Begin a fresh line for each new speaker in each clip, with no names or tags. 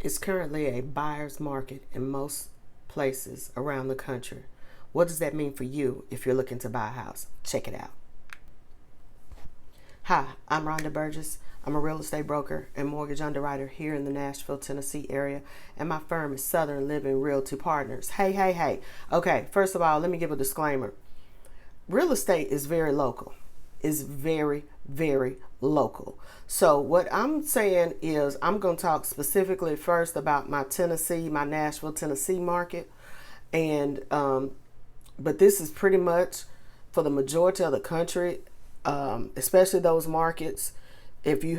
It's currently a buyer's market in most places around the country. What does that mean for you if you're looking to buy a house? Check it out. Hi, I'm Rhonda Burgess. I'm a real estate broker and mortgage underwriter here in the Nashville, Tennessee area, and my firm is Southern Living Realty Partners. Hey. Okay, first of all, let me give a disclaimer. Real estate is very local. It's very local. So what I'm saying is I'm going to talk specifically first about my Nashville, Tennessee market. And, but this is pretty much for the majority of the country, especially those markets. If you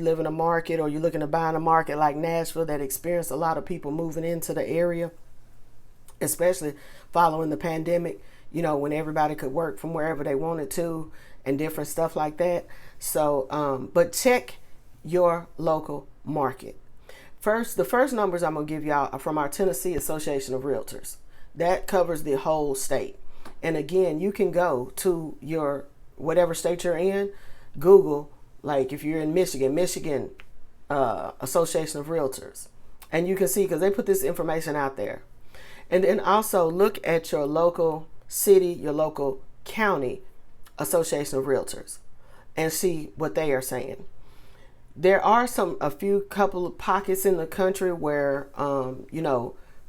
live in a market or you're looking to buy in a market like Nashville that experienced a lot of people moving into the area, especially following the pandemic, when everybody could work from wherever they wanted to and different stuff like that. So, but check your local market. The first numbers I'm going to give y'all are from our Tennessee Association of Realtors. That covers the whole state. And again, you can go to your, whatever state you're in, Google, like if you're in Michigan, Association of Realtors. And you can see, because they put this information out there. And then also look at your local city, your local county Association of Realtors and see what they are saying. There are a couple of pockets in the country where,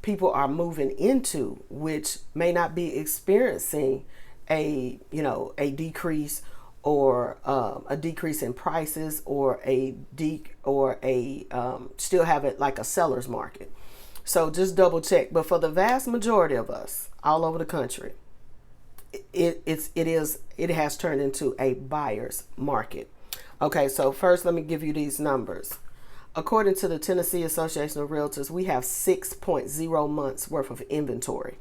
people are moving into, which may not be experiencing a decrease or a decrease in prices or still have it like a seller's market. So just double check. But for the vast majority of us all over the country, it has turned into a buyer's market. Okay, so first let me give you these numbers. According to the Tennessee Association of Realtors, we have 6.0 months worth of inventory.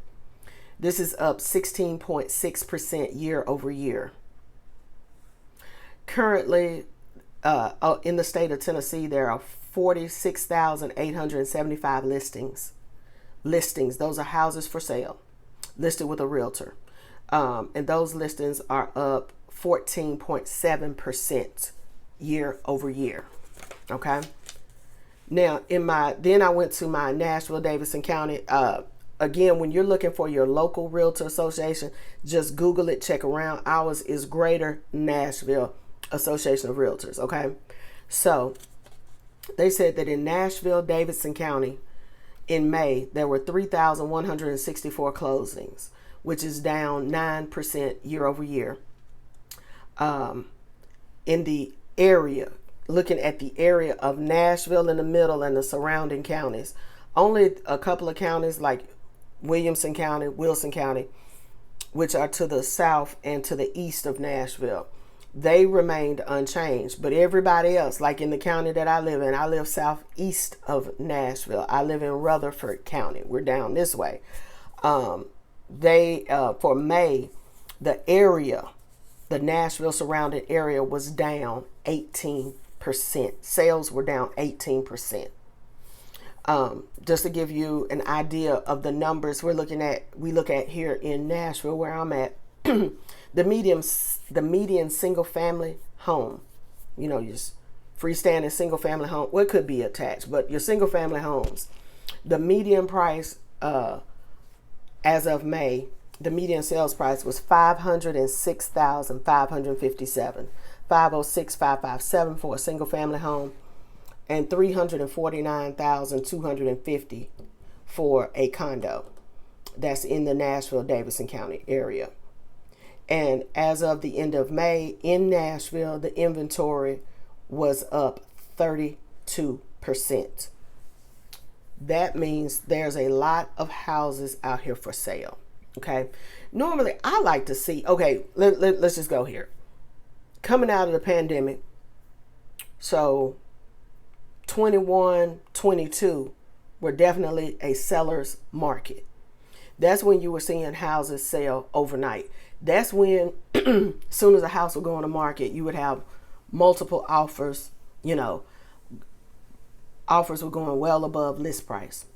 This is up 16.6% year over year. Currently, in the state of Tennessee, there are 46,875 listings. Those are houses for sale, listed with a realtor. And those listings are up 14.7% year over year. Okay. Now, then I went to my Nashville, Davidson County. Again, when you're looking for your local realtor association, just Google it, check around. Ours is Greater Nashville Association of Realtors. Okay. So they said that in Nashville, Davidson County, in May, there were 3,164 closings, which is down 9% year over year. In the area, looking at the area of Nashville in the middle and the surrounding counties, only a couple of counties like Wilson County, which are to the south and to the east of Nashville, they remained unchanged. But everybody else, like in the county that I live in, I live southeast of Nashville. I live in Rutherford County. We're down this way. For May, the Nashville surrounding area was down 18%. Sales were down 18%. Just to give you an idea of the numbers we look at here in Nashville, where I'm at, the median single family home, just freestanding single family home. Well, it could be attached, but your single family homes, the median price, as of May, the median sales price was $506,557, $506,557 for a single family home, and $349,250 for a condo. That's in the Nashville, Davidson County area. And as of the end of May in Nashville, the inventory was up 32%. That means there's a lot of houses out here for sale. Okay. Normally, I like to see, let's just go here. Coming out of the pandemic, so 21, 22 were definitely a seller's market. That's when you were seeing houses sell overnight. That's when, as soon as a house would go on the market, you would have multiple offers. Offers were going well above list price.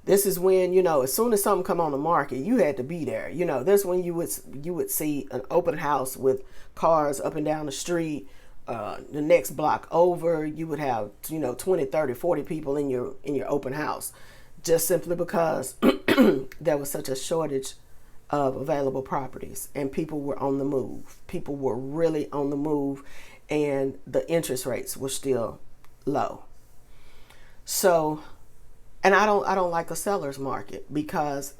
This is when, as soon as something come on the market, you had to be there. That's when you would see an open house with cars up and down the street, the next block over, you would have, 20, 30, 40 people in your open house, just simply because there was such a shortage of available properties and people were on the move. People were really on the move, and the interest rates were still low. So, and I don't like a seller's market, because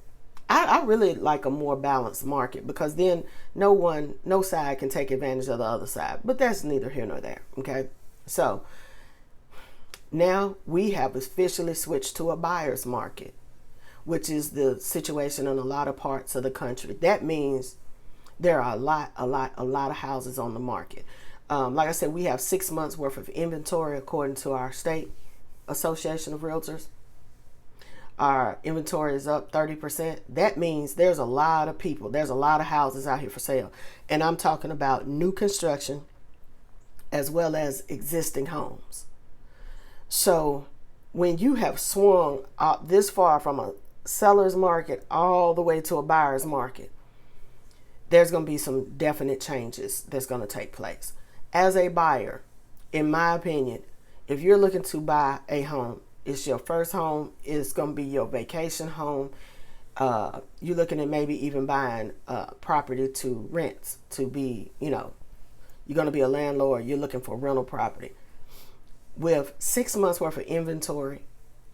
I really like a more balanced market, because then no side can take advantage of the other side. But that's neither here nor there. Okay. So now we have officially switched to a buyer's market, which is the situation in a lot of parts of the country. That means there are a lot of houses on the market. Like I said, we have 6 months worth of inventory according to our state association of realtors. Our inventory is up 30%. That means there's a lot of people, there's a lot of houses out here for sale. And I'm talking about new construction as well as existing homes. So when you have swung out this far from a seller's market all the way to a buyer's market, there's going to be some definite changes that's going to take place. As a buyer, in my opinion, if you're looking to buy a home, it's your first home, it's going to be your vacation home, you're looking at maybe even buying property to rent, to be, you're going to be a landlord, you're looking for rental property. With 6 months worth of inventory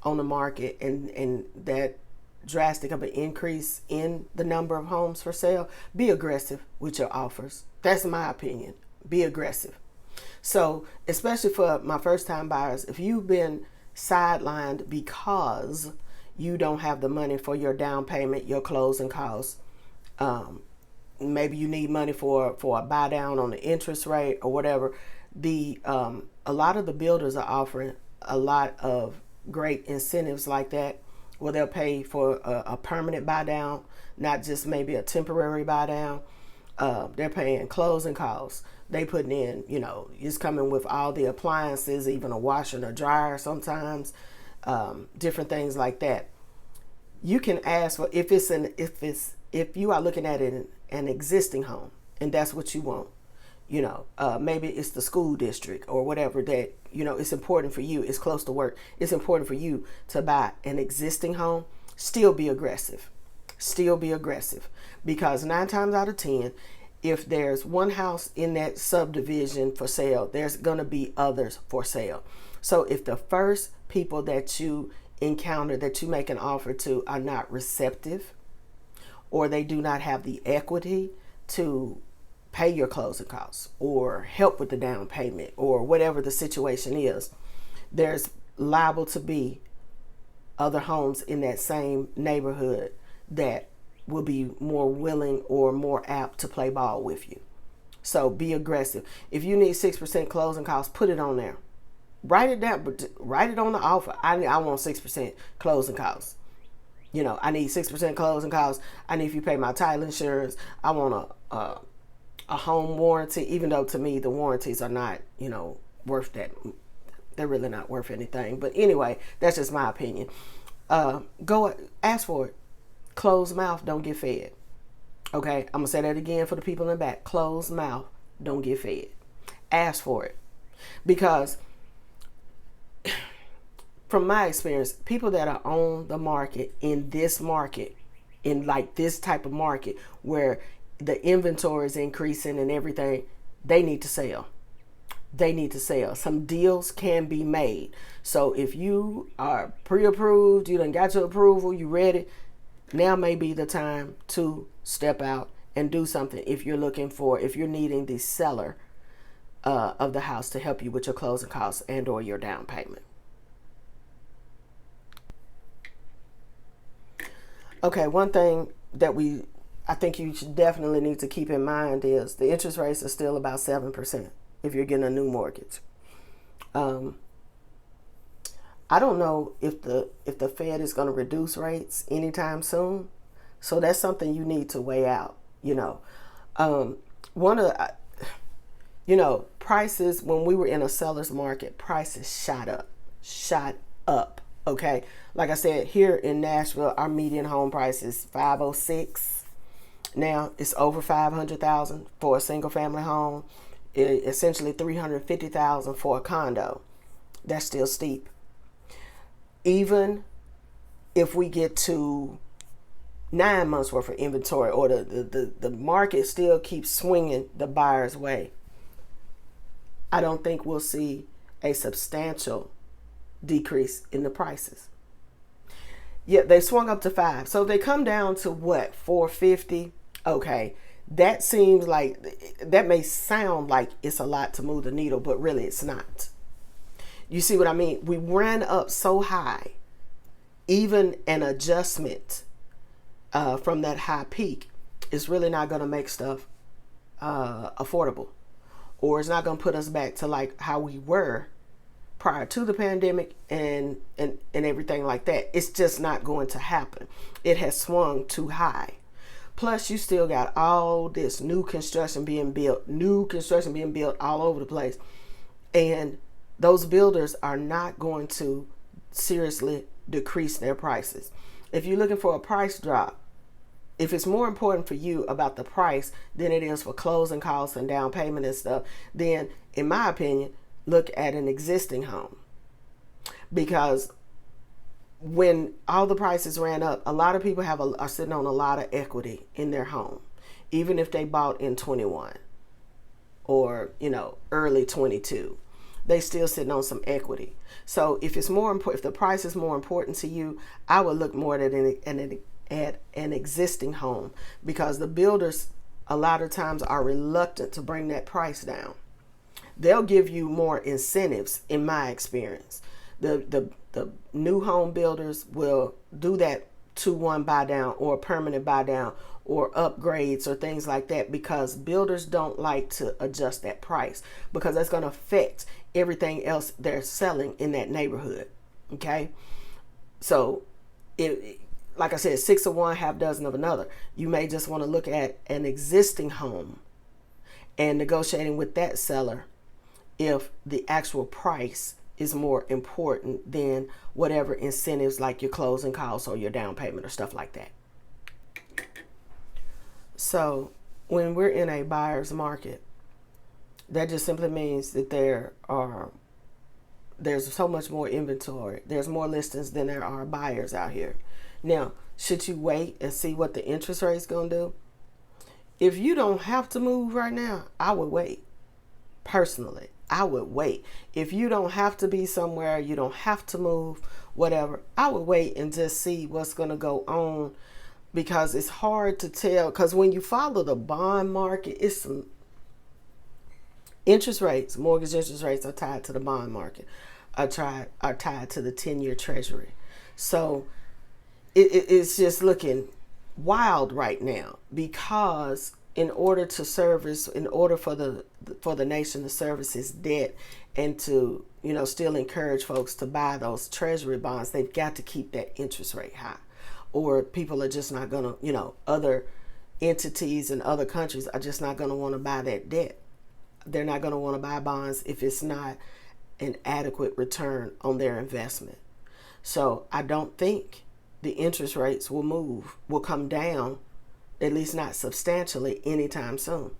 on the market, and that drastic of an increase in the number of homes for sale, be aggressive with your offers. That's my opinion. Be aggressive. So, especially for my first time buyers, if you've been sidelined because you don't have the money for your down payment, your closing costs, maybe you need money for a buy down on the interest rate or whatever, a lot of the builders are offering a lot of great incentives like that, where they'll pay for a permanent buy down, not just maybe a temporary buy down. They're paying closing costs. They putting in, it's coming with all the appliances, even a washer and a dryer sometimes, different things like that. You can ask for, if you are looking at an existing home and that's what you want, maybe it's the school district or whatever that, it's important for you. It's close to work. It's important for you to buy an existing home. Still be aggressive. Because 9 times out of 10, if there's one house in that subdivision for sale, there's going to be others for sale. So if the first people that you encounter, that you make an offer to, are not receptive, or they do not have the equity to pay your closing costs or help with the down payment or whatever the situation is, there's liable to be other homes in that same neighborhood that will be more willing or more apt to play ball with you. So be aggressive. If you need 6% closing costs, put it on there. Write it down, but write it on the offer. I want 6% closing costs. I need 6% closing costs. I need, if you pay my title insurance, I want a home warranty, even though to me the warranties are not, worth that. They're really not worth anything. But anyway, that's just my opinion. Go ask for it. Closed mouth don't get fed. Okay, I'm gonna say that again for the people in the back. Closed mouth don't get fed. Ask for it. Because from my experience, people that are on the market, in like this type of market where the inventory is increasing and everything, they need to sell. Some deals can be made. So if you are pre-approved, you done got your approval, you ready, now may be the time to step out and do something. If you're needing the seller of the house to help you with your closing costs and or your down payment. Okay, one thing that I think you should definitely need to keep in mind is the interest rates are still about 7% if you're getting a new mortgage. I don't know if the Fed is going to reduce rates anytime soon. So that's something you need to weigh out, prices, when we were in a seller's market, prices shot up. Okay. Like I said, here in Nashville, our median home price is $506. Now it's over $500,000 for a single family home. essentially $350,000 for a condo. That's still steep. Even if we get to 9 months worth of inventory, or the market still keeps swinging the buyer's way, I don't think we'll see a substantial decrease in the prices. Yeah, they swung up to 5. So if they come down to what, 450? Okay, that seems like, that may sound like it's a lot to move the needle, but really it's not. You see what I mean? We ran up so high, even an adjustment from that high peak is really not going to make stuff affordable, or it's not going to put us back to like how we were prior to the pandemic and everything like that. It's just not going to happen. It has swung too high. Plus, you still got all this new construction being built all over the place. And those builders are not going to seriously decrease their prices. If you're looking for a price drop, if it's more important for you about the price than it is for closing costs and down payment and stuff, then in my opinion, look at an existing home. Because when all the prices ran up, a lot of people are sitting on a lot of equity in their home, even if they bought in 21 or early 22. They still sitting on some equity. So if it's more important, if the price is more important to you, I would look more at an existing home, because the builders a lot of times are reluctant to bring that price down. They'll give you more incentives, in my experience. The new home builders will do that 2-1 buy down or permanent buy down or upgrades or things like that, because builders don't like to adjust that price, because that's going to affect everything else they're selling in that neighborhood. Okay, so like I said, 6 of one, half dozen of another. You may just want to look at an existing home and negotiating with that seller if the actual price is more important than whatever incentives like your closing costs or your down payment or stuff like that. So when we're in a buyer's market, that just simply means that there's so much more inventory. There's more listings than there are buyers out here. Now, should you wait and see what the interest rate is going to do? If you don't have to move right now, I would wait. Personally, I would wait. If you don't have to be somewhere, you don't have to move, whatever, I would wait and just see what's going to go on, because it's hard to tell. Because when you follow the bond market, it's some interest rates, mortgage interest rates are tied to the bond market, are tied to the 10-year treasury. So it's just looking wild right now, because in order for the nation to service its debt and to still encourage folks to buy those treasury bonds, they've got to keep that interest rate high, or people are just not going to, other entities in other countries are just not going to want to buy that debt. They're not going to want to buy bonds if it's not an adequate return on their investment. So I don't think the interest rates will come down, at least not substantially, anytime soon.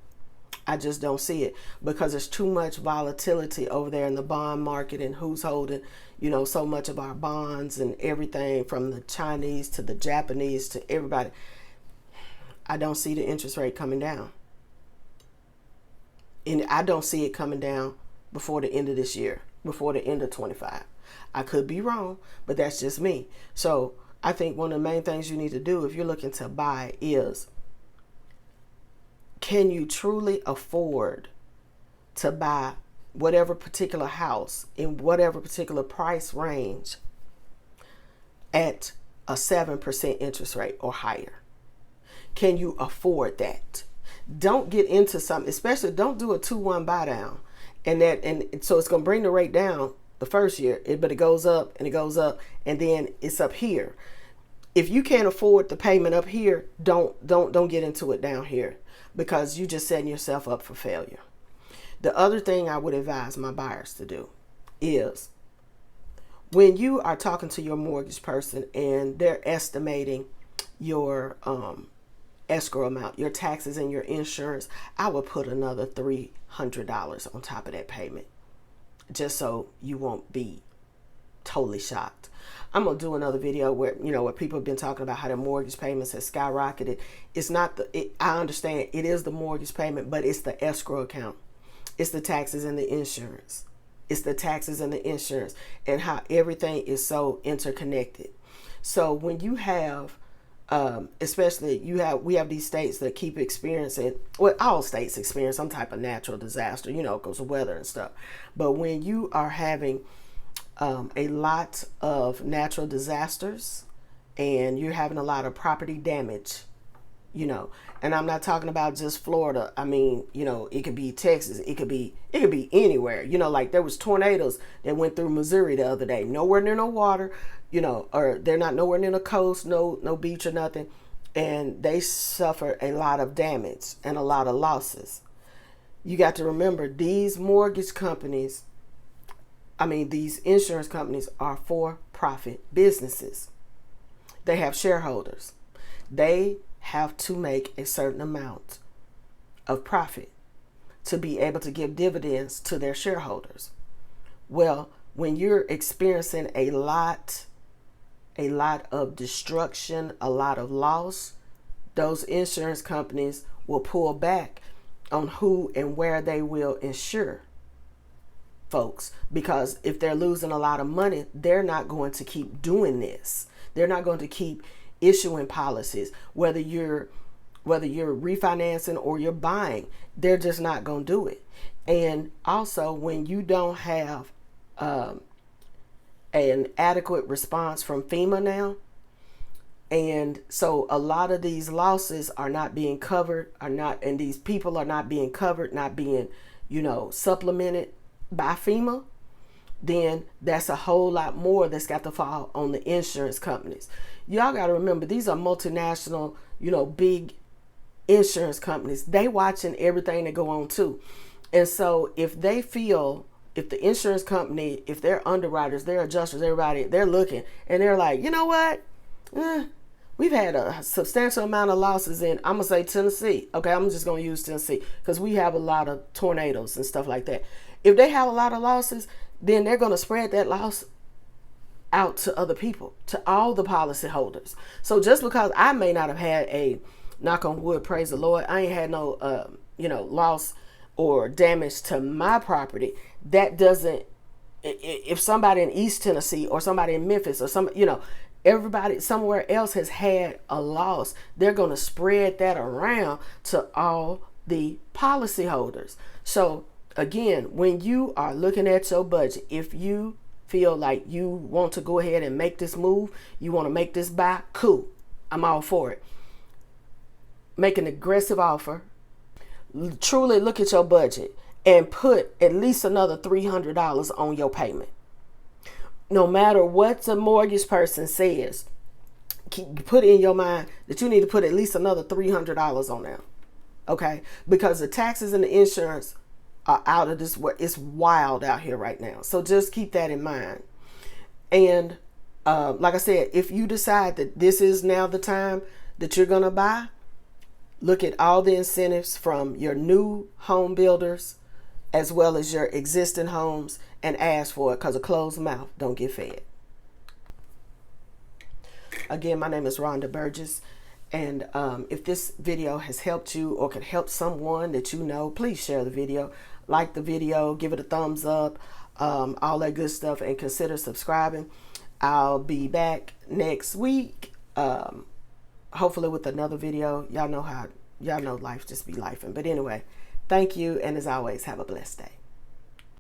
I just don't see it, because there's too much volatility over there in the bond market, and who's holding, so much of our bonds and everything, from the Chinese to the Japanese to everybody. I don't see the interest rate coming down. And I don't see it coming down before the end of this year, before the end of 25. I could be wrong, but that's just me. So I think one of the main things you need to do if you're looking to buy is, can you truly afford to buy whatever particular house in whatever particular price range at a 7% interest rate or higher? Can you afford that? Don't get into something, especially don't do a 2-1 buy down, and so it's going to bring the rate down the first year, but it goes up and it goes up, and then it's up here. If you can't afford the payment up here, don't get into it down here, because you just setting yourself up for failure. The other thing I would advise my buyers to do is, when you are talking to your mortgage person and they're estimating your escrow amount, your taxes and your insurance, I would put another $300 on top of that payment, just so you won't be totally shocked. I'm gonna do another video where, where people have been talking about how their mortgage payments have skyrocketed. It's not I understand it is the mortgage payment, but it's the escrow account. It's the taxes and the insurance. It's the taxes and the insurance, and how everything is so interconnected. So when you have, especially we have these states that keep experiencing, well, all states experience some type of natural disaster, because of weather and stuff. But when you are having a lot of natural disasters and you're having a lot of property damage, and I'm not talking about just Florida. I mean, it could be Texas. It could be anywhere. Like there was tornadoes that went through Missouri the other day, nowhere near no water, or they're not nowhere near the coast, no beach or nothing. And they suffered a lot of damage and a lot of losses. You got to remember, these mortgage companies, these insurance companies are for-profit businesses. They have shareholders. They have to make a certain amount of profit to be able to give dividends to their shareholders. Well, when you're experiencing a lot of destruction, a lot of loss, those insurance companies will pull back on who and where they will insure folks, because if they're losing a lot of money, they're not going to keep doing this. They're not going to keep issuing policies, whether you're refinancing or you're buying. They're just not going to do it. And also, when you don't have an adequate response from FEMA now, and so a lot of these losses are not being covered, and these people are not being covered, not being supplemented by FEMA, then that's a whole lot more that's got to fall on the insurance companies. Y'all got to remember, these are multinational, big insurance companies. They watching everything that go on too. And so if they feel, if the insurance company, if their underwriters, their adjusters, everybody, they're looking and they're like, you know what? We've had a substantial amount of losses in, I'm going to say Tennessee. Okay, I'm just going to use Tennessee because we have a lot of tornadoes and stuff like that. If they have a lot of losses, then they're going to spread that loss out to other people, to all the policy holders. So just because I may not have had a, knock on wood, praise the Lord, I ain't had no, loss or damage to my property, that doesn't, if somebody in East Tennessee or somebody in Memphis or everybody somewhere else has had a loss, they're going to spread that around to all the policyholders. So again, when you are looking at your budget, if you feel like you want to go ahead and make this move, you want to make this buy, cool, I'm all for it. Make an aggressive offer. Truly look at your budget and put at least another $300 on your payment. No matter what the mortgage person says, put in your mind that you need to put at least another $300 on there. Okay? Because the taxes and the insurance are out of this world. It's wild out here right now. So just keep that in mind. And like I said, if you decide that this is now the time that you're going to buy, look at all the incentives from your new home builders as well as your existing homes and ask for it, because a closed mouth don't get fed. Again, my name is Rhonda Burgess. And if this video has helped you or can help someone that you know, please share the video, like the video, give it a thumbs up, all that good stuff, and consider subscribing. I'll be back next week, hopefully with another video. Y'all know life just be lifing. But anyway, thank you. And as always, have a blessed day.